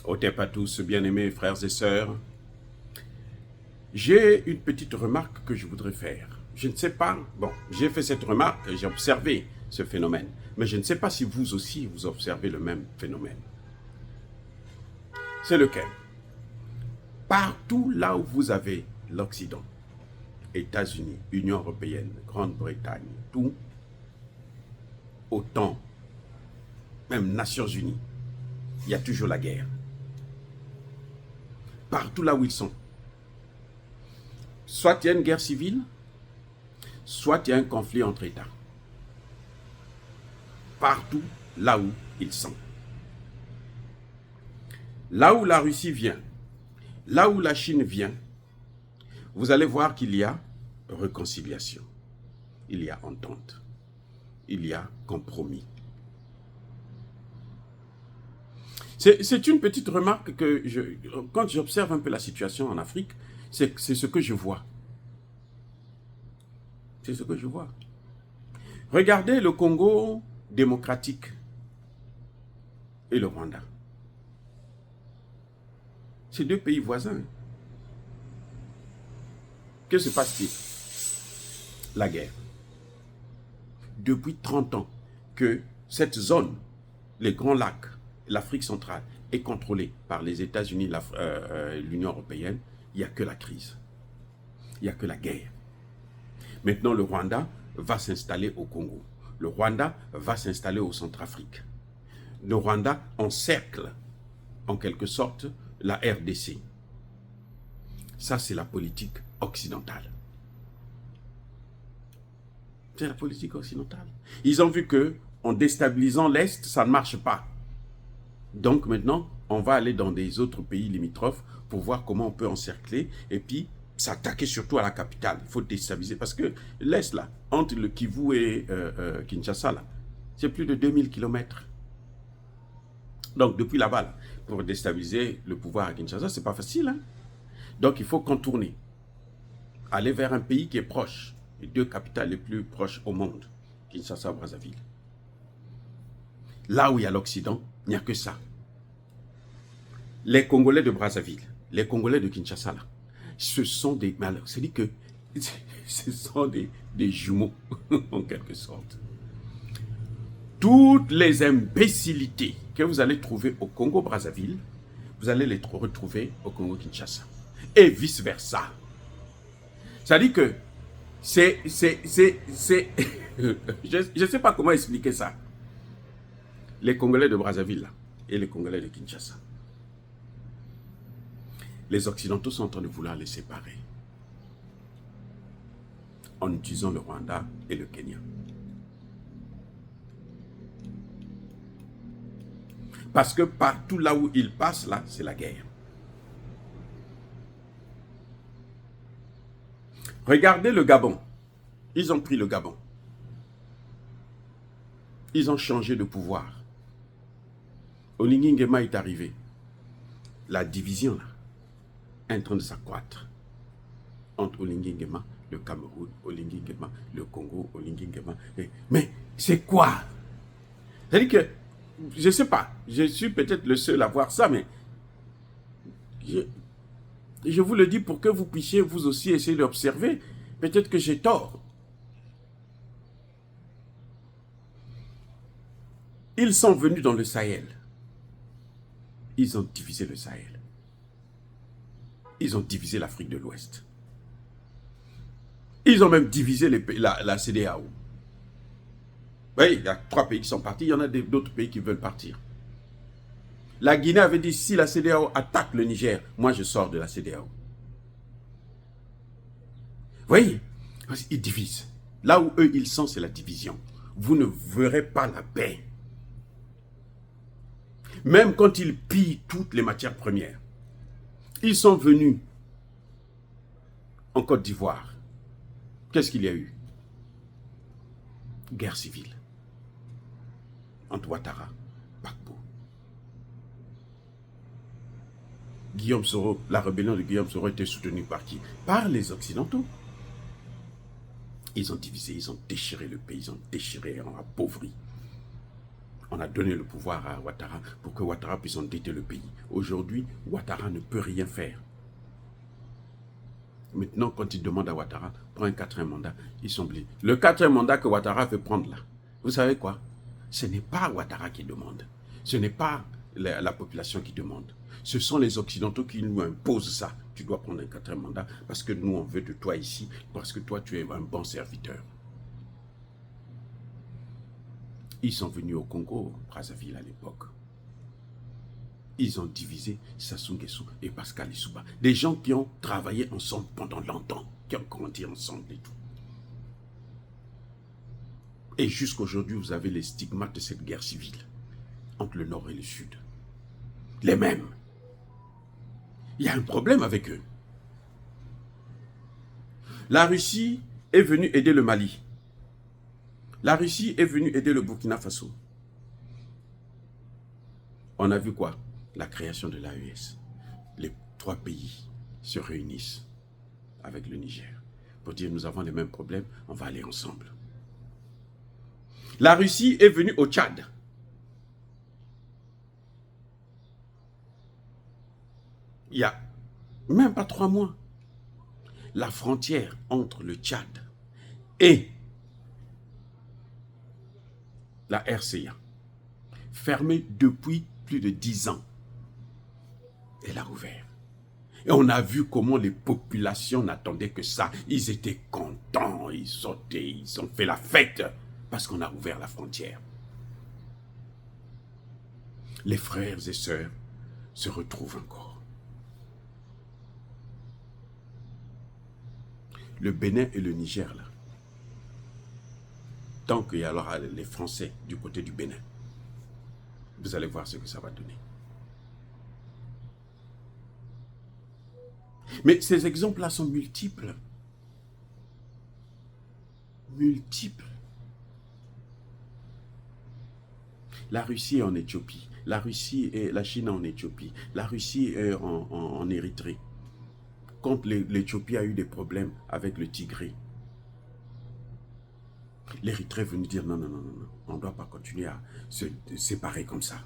Otep à tous, bien-aimés frères et sœurs. J'ai une petite remarque que je voudrais faire. Je ne sais pas, bon, j'ai fait cette remarque, j'ai observé ce phénomène, mais je ne sais pas si vous aussi vous observez le même phénomène. C'est lequel? Partout là où vous avez l'Occident, États-Unis, Union européenne, Grande-Bretagne, tout, OTAN, même Nations Unies, il y a toujours la guerre. Partout là où ils sont. Soit il y a une guerre civile, soit il y a un conflit entre États. Partout là où ils sont. Là où la Russie vient, là où la Chine vient, vous allez voir qu'il y a réconciliation, il y a entente, il y a compromis. C'est une petite remarque que, quand j'observe un peu la situation en Afrique, c'est ce que je vois. C'est ce que je vois. Regardez le Congo démocratique et le Rwanda. C'est deux pays voisins. Que se passe-t-il? La guerre. Depuis 30 ans que cette zone, les Grands Lacs, l'Afrique centrale, est contrôlée par les États-Unis, l'Union européenne, il n'y a que la crise. Il n'y a que la guerre. Maintenant, le Rwanda va s'installer au Congo. Le Rwanda va s'installer au Centrafrique. Le Rwanda encercle, en quelque sorte, la RDC. Ça, c'est la politique occidentale. C'est la politique occidentale. Ils ont vu que, en déstabilisant l'Est, ça ne marche pas. Donc maintenant, on va aller dans des autres pays limitrophes pour voir comment on peut encercler et puis s'attaquer surtout à la capitale. Il faut déstabiliser parce que l'Est, là, entre le Kivu et Kinshasa, là, c'est plus de 2000 km. Donc depuis là-bas, là, pour déstabiliser le pouvoir à Kinshasa, c'est pas facile. Hein? Donc il faut contourner, aller vers un pays qui est proche, les deux capitales les plus proches au monde, Kinshasa et Brazzaville. Là où il y a l'Occident, il n'y a que ça. Les Congolais de Brazzaville, les Congolais de Kinshasa, là, ce sont des... C'est-à-dire que ce sont des jumeaux, en quelque sorte. Toutes les imbécilités que vous allez trouver au Congo-Brazzaville, vous allez les retrouver au Congo-Kinshasa. Et vice-versa. C'est-à-dire que je ne sais pas comment expliquer ça. Les Congolais de Brazzaville là, et les Congolais de Kinshasa. Les Occidentaux sont en train de vouloir les séparer en utilisant le Rwanda et le Kenya. Parce que partout là où ils passent, là, c'est la guerre. Regardez le Gabon. Ils ont pris le Gabon. Ils ont changé de pouvoir. Olingi Nguema est arrivé. La division, là, est en train de s'accroître entre Olingi Nguema, le Cameroun, Olingi Nguema, le Congo, Olingi Nguema. Mais c'est quoi? C'est-à-dire que, je ne sais pas, je suis peut-être le seul à voir ça, mais je vous le dis pour que vous puissiez vous aussi essayer d'observer. Peut-être que j'ai tort. Ils sont venus dans le Sahel. Ils ont divisé le Sahel. Ils ont divisé l'Afrique de l'Ouest. Ils ont même divisé la CEDEAO. Oui, il y a 3 pays qui sont partis, il y en a d'autres pays qui veulent partir. La Guinée avait dit, si la CEDEAO attaque le Niger, moi je sors de la CEDEAO. Vous voyez, ils divisent. Là où eux, ils sont, c'est la division. Vous ne verrez pas la paix. Même quand ils pillent toutes les matières premières. Ils sont venus en Côte d'Ivoire. Qu'est-ce qu'il y a eu? Guerre civile. Entre Ouattara, Gbagbo. Guillaume Soro, la rébellion de Guillaume Soro était soutenue par qui? Par les Occidentaux. Ils ont divisé, ils ont déchiré le pays, ils ont déchiré, ils ont appauvri. On a donné le pouvoir à Ouattara pour que Ouattara puisse endetter le pays. Aujourd'hui, Ouattara ne peut rien faire. Maintenant, quand ils demandent à Ouattara, prends un 4e mandat, ils sont obligés. Le 4e mandat que Ouattara veut prendre là, vous savez quoi? Ce n'est pas Ouattara qui demande. Ce n'est pas la population qui demande. Ce sont les Occidentaux qui nous imposent ça. Tu dois prendre un 4e mandat parce que nous, on veut de toi ici, parce que toi, tu es un bon serviteur. Ils sont venus au Congo, Brazzaville à l'époque. Ils ont divisé Sassou Nguesso et Pascal Lissouba. Des gens qui ont travaillé ensemble pendant longtemps, qui ont grandi ensemble et tout. Et jusqu'aujourd'hui, vous avez les stigmates de cette guerre civile entre le Nord et le Sud. Les mêmes. Il y a un problème avec eux. La Russie est venue aider le Mali. La Russie est venue aider le Burkina Faso. On a vu quoi? La création de l'AES. Les 3 pays se réunissent avec le Niger pour dire nous avons les mêmes problèmes, on va aller ensemble. La Russie est venue au Tchad. Il y a même pas 3 mois. La frontière entre le Tchad et la RCA, fermée depuis plus de 10 ans, elle a ouvert. Et on a vu comment les populations n'attendaient que ça. Ils étaient contents, ils sautaient, ils ont fait la fête parce qu'on a ouvert la frontière. Les frères et sœurs se retrouvent encore. Le Bénin et le Niger, là, tant qu'il y aura les Français du côté du Bénin, vous allez voir ce que ça va donner. Mais ces exemples-là sont multiples. Multiples. La Russie est en Éthiopie. La Russie et la Chine en Éthiopie. La Russie est en Érythrée. Quand l'Éthiopie a eu des problèmes avec le Tigré, l'Érythrée est venue dire non, non, non, non, on ne doit pas continuer à se séparer comme ça.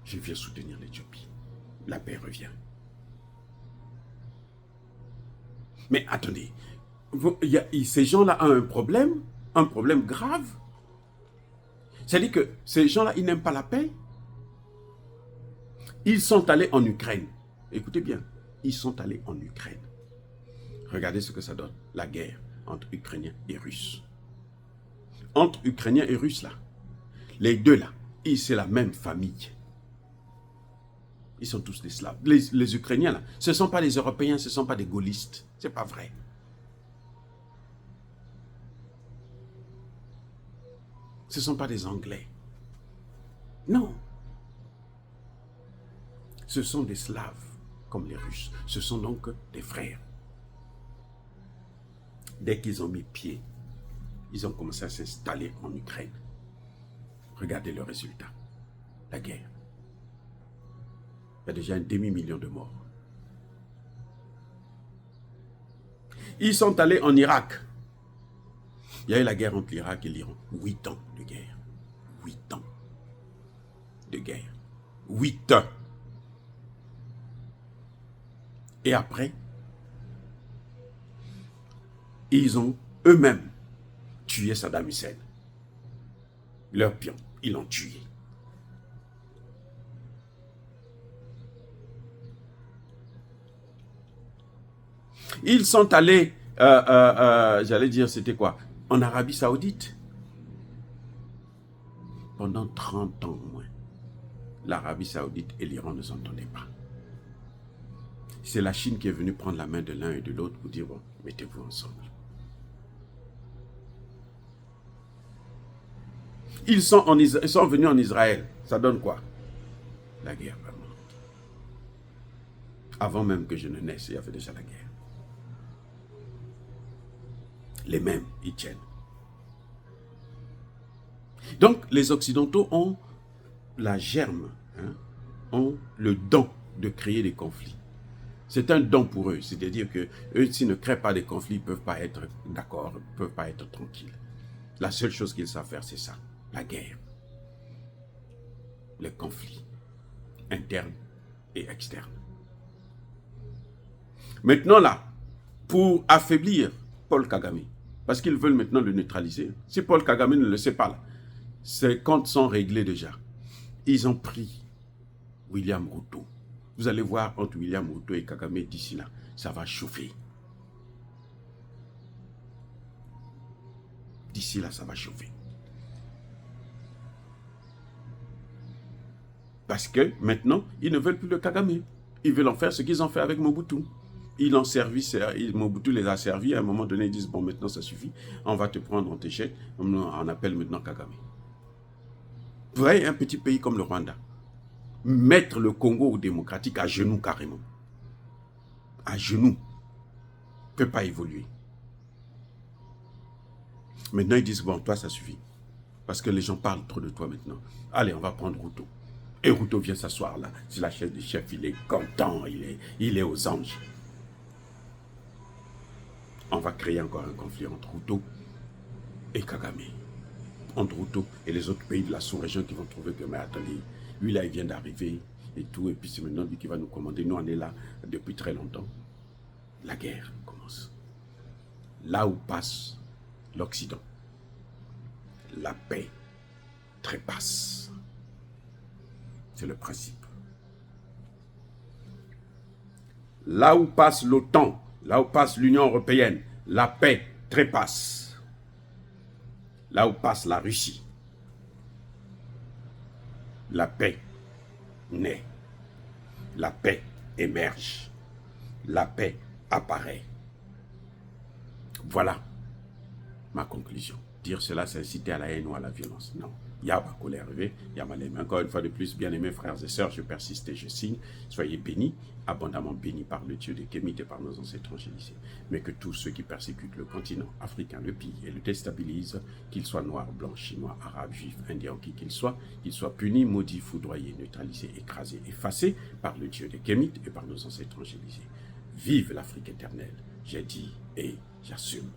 Je viens soutenir l'Éthiopie. La paix revient. Mais attendez, ces gens-là ont un problème grave. C'est-à-dire que ces gens-là, ils n'aiment pas la paix. Ils sont allés en Ukraine. Écoutez bien, ils sont allés en Ukraine. Regardez ce que ça donne, la guerre entre Ukrainiens et Russes. Entre Ukrainiens et Russes, là, les deux là, c'est la même famille. Ils sont tous des Slaves. Les Ukrainiens, là, ce ne sont pas des Européens, ce ne sont pas des gaullistes. Ce n'est pas vrai. Ce ne sont pas des Anglais. Non. Ce sont des Slaves, comme les Russes. Ce sont donc des frères. Dès qu'ils ont mis pied, ils ont commencé à s'installer en Ukraine. Regardez le résultat. La guerre. Il y a déjà un demi-million de morts. Ils sont allés en Irak. Il y a eu la guerre entre l'Irak et l'Iran. 8 ans de guerre. 8 ans de guerre. 8 ans. Et après, ils ont eux-mêmes tué Saddam Hussein. Leur pion, ils l'ont tué. Ils sont allés, j'allais dire, c'était quoi? En Arabie Saoudite. Pendant 30 ans au moins, l'Arabie Saoudite et l'Iran ne s'entendaient pas. C'est la Chine qui est venue prendre la main de l'un et de l'autre pour dire, bon, mettez-vous ensemble. Ils sont venus en Israël. Ça donne quoi? La guerre permanente. Avant même que je ne naisse, il y avait déjà la guerre. Les mêmes, ils tiennent. Donc, les Occidentaux ont la germe, ont le don de créer des conflits. C'est un don pour eux, c'est-à-dire que eux, s'ils ne créent pas des conflits, ils ne peuvent pas être d'accord, ils ne peuvent pas être tranquilles. La seule chose qu'ils savent faire, c'est ça. la guerre, les conflits internes et externes. Maintenant là, pour affaiblir Paul Kagame, parce qu'ils veulent maintenant le neutraliser, si Paul Kagame ne le sait pas là, ses comptes sont réglés déjà. Ils ont pris William Ruto. Vous allez voir entre William Ruto et Kagame d'ici là, ça va chauffer. D'ici là, ça va chauffer. Parce que maintenant, ils ne veulent plus le Kagame. Ils veulent en faire ce qu'ils ont fait avec Mobutu. Ils ont servi, Mobutu les a servis. À un moment donné, ils disent, bon, maintenant ça suffit. On va te prendre, on t'échec. On appelle maintenant Kagame. Vous voyez, un petit pays comme le Rwanda, mettre le Congo démocratique à genoux carrément. À genoux. Ne peut pas évoluer. Maintenant, ils disent, bon, toi, ça suffit. Parce que les gens parlent trop de toi maintenant. Allez, on va prendre Ruto. Et Ruto vient s'asseoir là. C'est la chef des chefs, il est content, il est aux anges. On va créer encore un conflit entre Ruto et Kagame. Entre Ruto et les autres pays de la sous-région qui vont trouver que, mais attendez, lui là, il vient d'arriver et tout. Et puis c'est maintenant lui qui va nous commander. Nous, on est là depuis très longtemps. La guerre commence. Là où passe l'Occident, la paix trépasse. C'est le principe. Là où passe l'OTAN, là où passe l'Union européenne, la paix trépasse. Là où passe la Russie, la paix naît. La paix émerge. La paix apparaît. Voilà ma conclusion. Dire cela, c'est inciter à la haine ou à la violence. Non. Yabakole arrivé, Yamalem. Encore une fois de plus, bien-aimés frères et sœurs, je persiste et je signe. Soyez bénis, abondamment bénis par le Dieu des Kémites et par nos ancêtres angélisés. Mais que tous ceux qui persécutent le continent africain, le pillent et le déstabilisent, qu'ils soient noirs, blancs, chinois, arabes, juifs, indiens, qui qu'ils soient punis, maudits, foudroyés, neutralisés, écrasés, effacés par le Dieu des Kémites et par nos ancêtres angélisés. Vive l'Afrique éternelle, j'ai dit et j'assume.